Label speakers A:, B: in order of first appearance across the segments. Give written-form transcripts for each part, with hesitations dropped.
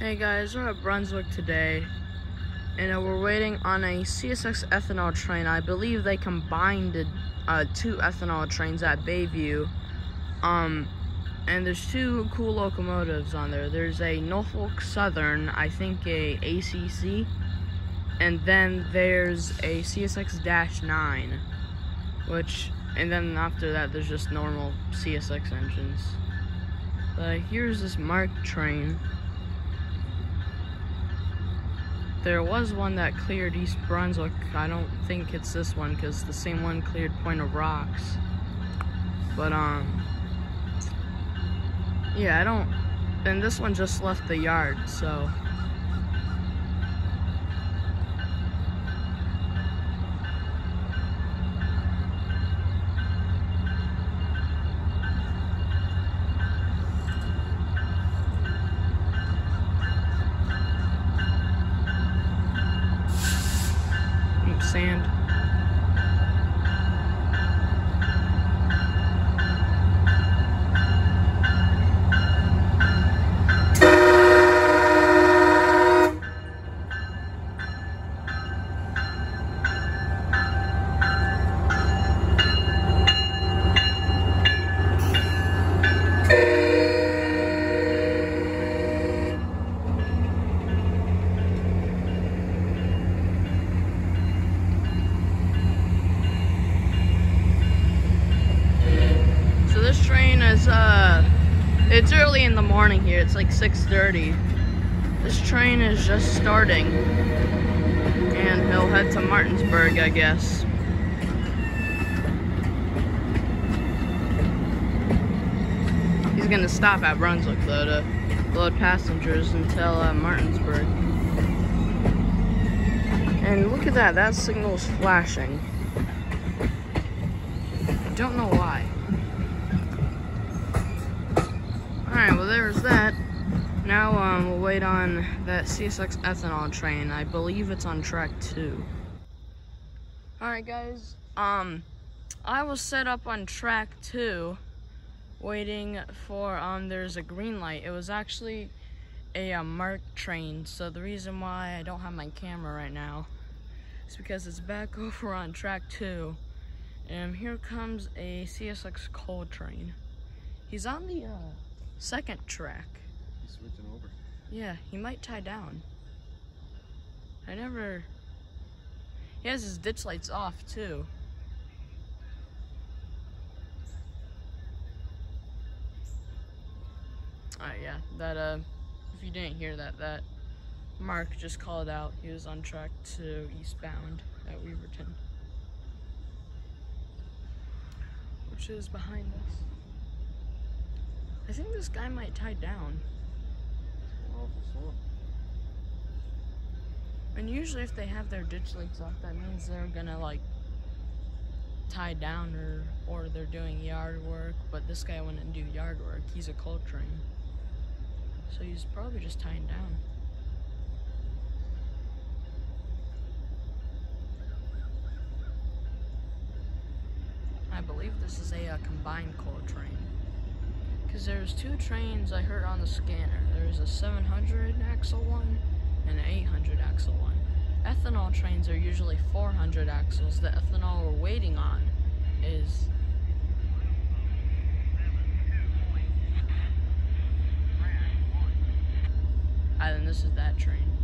A: Hey guys, we're at Brunswick today, and we're waiting on a CSX ethanol train. I believe they combined two ethanol trains at Bayview. And there's two cool locomotives on there. There's a Norfolk Southern, I think a ACC, and then there's a CSX-9, and then after that there's just normal CSX engines. But here's this marked train. There was one that cleared East Brunswick. I don't think it's this one because the same one cleared Point of Rocks. But yeah, and this one just left the yard, so. Sand. This train is, it's early in the morning here. It's like 6:30. This train is just starting, and he'll head to Martinsburg, I guess. He's gonna stop at Brunswick, though, to load passengers until Martinsburg. And look at that, that signal's flashing. I don't know why. Alright, well there's that. Now we'll wait on that CSX ethanol train. I believe it's on track 2. Alright guys, I was set up on track 2 waiting for, there's a green light. It was actually a marked train, so the reason why I don't have my camera right now is because it's back over on track 2. And here comes a CSX coal train. He's on the second track.
B: He's switching over.
A: Yeah, he might tie down. He has his ditch lights off too. Alright, yeah, that if you didn't hear that Mark just called out. He was on track 2 eastbound at Weaverton, which is behind us. I think this guy might tie down. And usually if they have their ditch lights off, that means they're gonna like tie down or they're doing yard work, but this guy wouldn't do yard work. He's a coal train. So he's probably just tying down. I believe this is a combined coal train. Because there's two trains I heard on the scanner. There's a 700 axle one and an 800 axle one. Ethanol trains are usually 400 axles. The ethanol we're waiting on is then this is that train,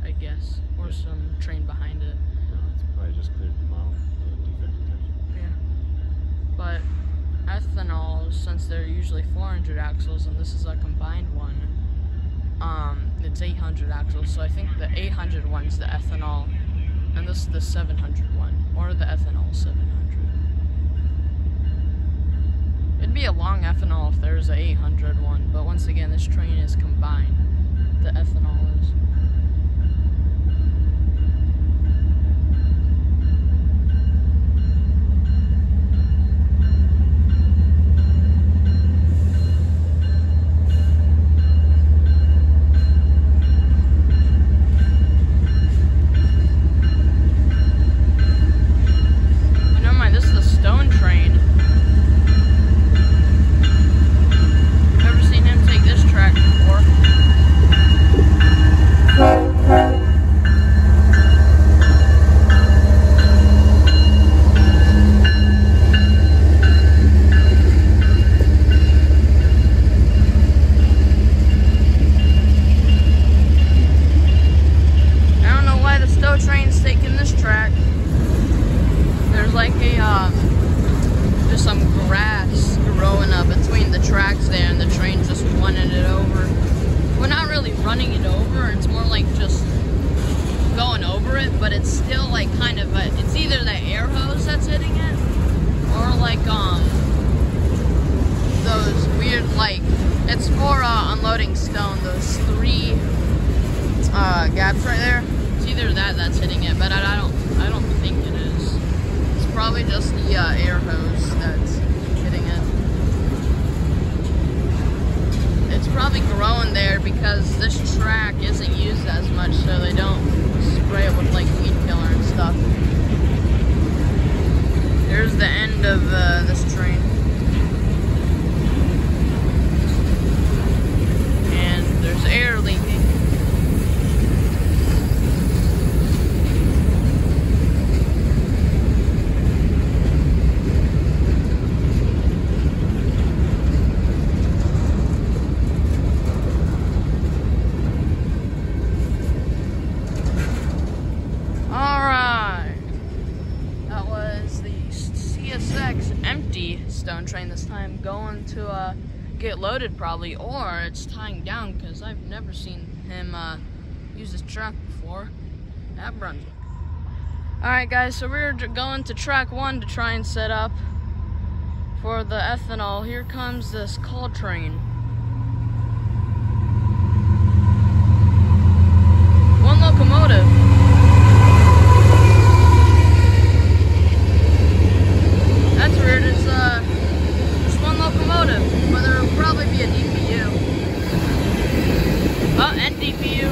A: I guess, or some train behind it.
B: No, it's probably just cleared the mile defect detection.
A: Yeah, but ethanol, since they're usually 400 axles and this is a combined one, it's 800 axles, so I think the 800 one's the ethanol and this is the 700 one, or the ethanol 700. It'd be a long ethanol if there's an 800 one, but once again this train is combined, the ethanol is. Never seen him take this track before. running it over. It's more like just going over it, but it's still like kind of it's either the air hose that's hitting it, or like those weird, like, it's for unloading stone, those 3 gaps right there. It's either that's hitting it, but I don't think it is. It's probably just the air hose that's hitting it. It's probably growing there because this track isn't used as much, so they don't spray it with like weed killer and stuff. Here's the end of this train. And there's air leaking. CSX empty stone train this time, going to get loaded probably, or it's tying down because I've never seen him use this track before at Brunswick. Alright guys, so we're going to track 1 to try and set up for the ethanol. Here comes this coal train. 1 locomotive. That's weird, it's just 1 locomotive, but there will probably be a DPU. Oh, and DPU.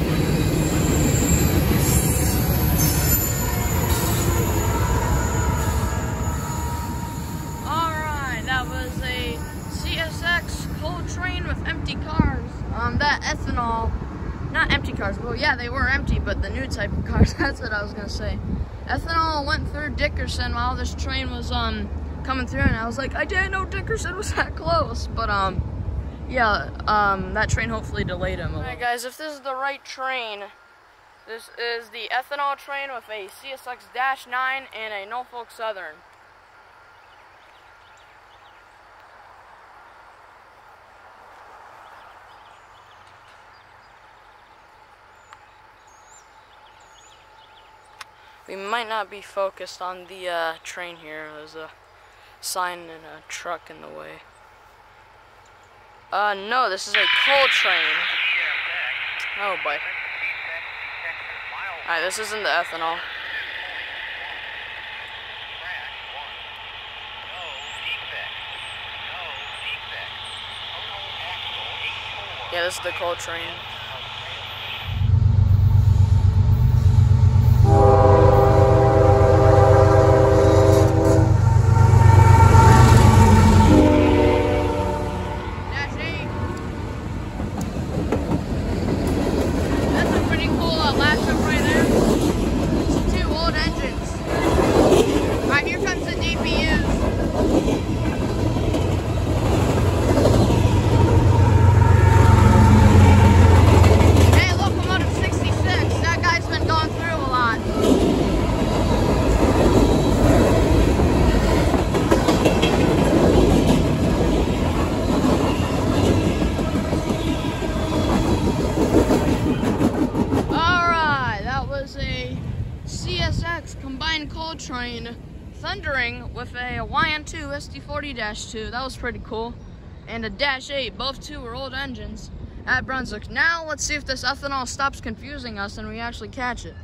A: Alright, that was a CSX coal train with empty cars. That ethanol, not empty cars, well yeah, they were empty, but the new type of cars, that's what I was gonna say. Ethanol went through Dickerson while this train was coming through, and I was like, I didn't know Dickerson was that close, but yeah, that train hopefully delayed him. Alright guys, if this is the right train, this is the ethanol train with a CSX-9 and a Norfolk Southern. We might not be focused on the train here. There's a sign and a truck in the way. No, this is a coal train. Oh boy. Alright, this isn't the ethanol. Yeah, this is the coal train. CSX combined coal train thundering with a YN2 SD40-2. That was pretty cool. And a -8. Both 2 were old engines at Brunswick. Now let's see if this ethanol stops confusing us and we actually catch it.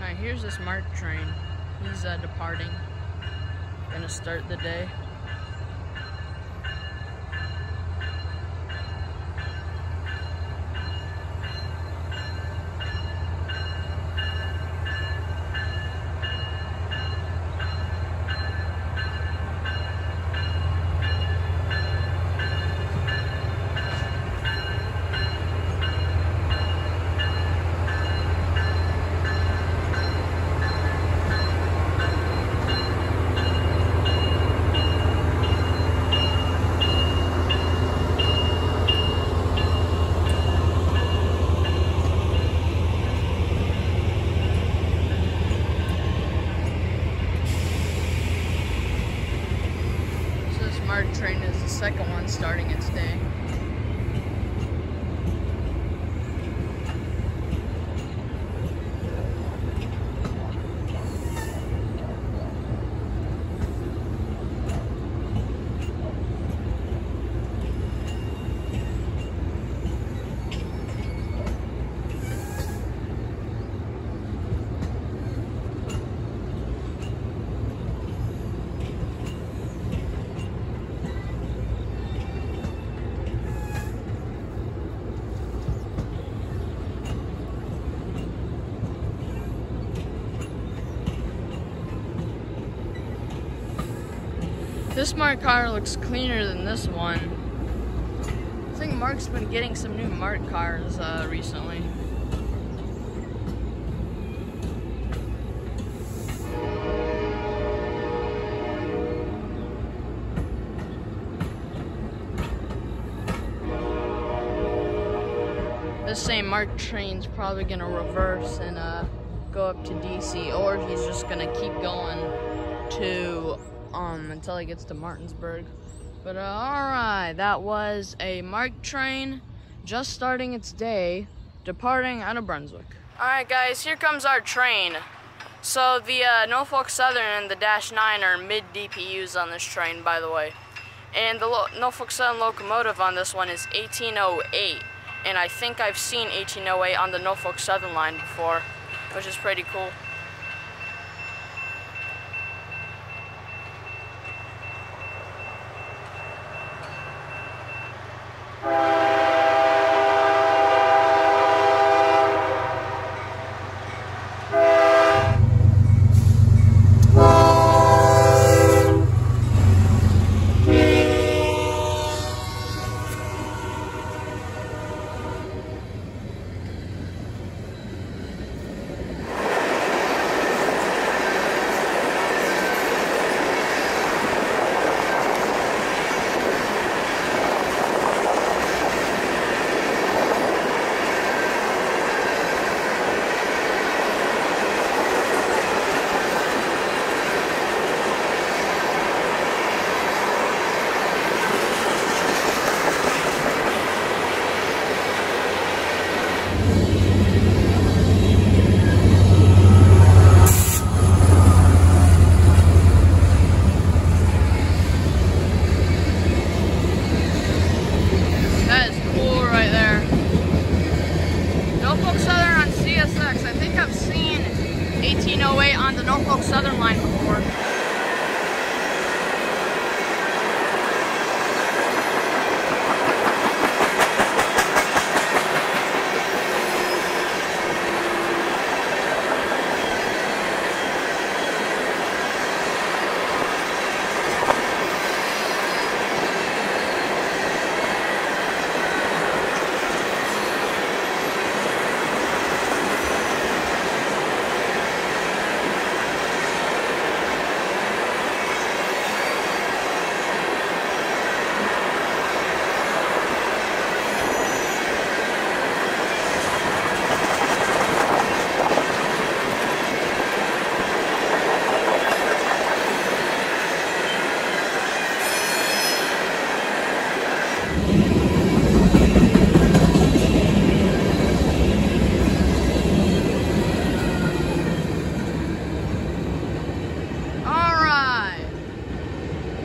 A: Alright, here's this marked train. He's departing. Gonna start the day. Train is the second one starting its day. This marked car looks cleaner than this one. I think Mark's been getting some new marked cars recently. This same marked train's probably gonna reverse and go up to DC, or he's just gonna keep going to until he gets to Martinsburg. But alright, that was a marked train just starting its day, departing out of Brunswick. Alright guys, here comes our train. So the Norfolk Southern and the Dash 9 are mid DPUs on this train, by the way. And the Norfolk Southern locomotive on this one is 1808. And I think I've seen 1808 on the Norfolk Southern line before, which is pretty cool. Norfolk Southern on CSX. I think I've seen 1808 on the Norfolk Southern line before.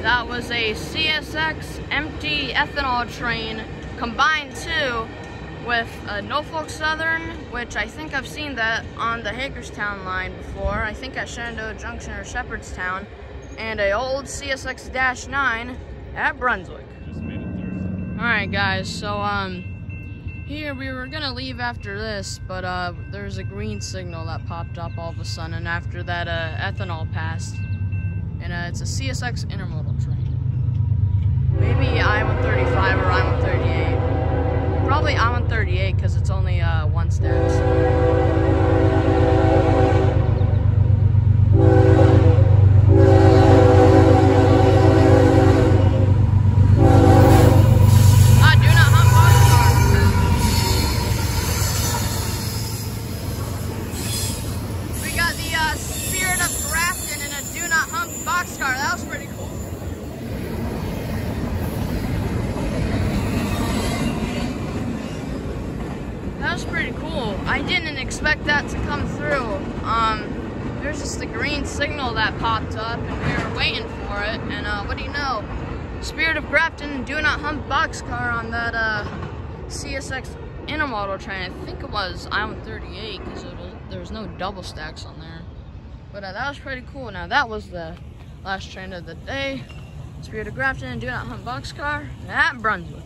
A: That was a CSX empty ethanol train combined too with a Norfolk Southern, which I think I've seen that on the Hagerstown line before, I think at Shenandoah Junction or Shepherdstown, and a old CSX -9 at Brunswick.
B: Just made it Thursday.
A: Alright guys, so here we were gonna leave after this, but there's a green signal that popped up all of a sudden after that ethanol passed. And it's a CSX intermodal train. Maybe I-135 or I-138. Probably I-138 because it's only one step. Do not hump boxcar. We got the Spirit of Grafton and a Do Not Humb boxcar. That was pretty cool. That was pretty cool. I didn't expect that to come through. There's just a green signal that popped up and we were waiting for it. And what do you know? Spirit of Grafton, Do Not Hump boxcar on that CSX intermodal train. I think it was I-138 because there was no double stacks on there. But that was pretty cool. Now that was the last train of the day. Spirit of Grafton and Do Not Hump boxcar at Brunswick.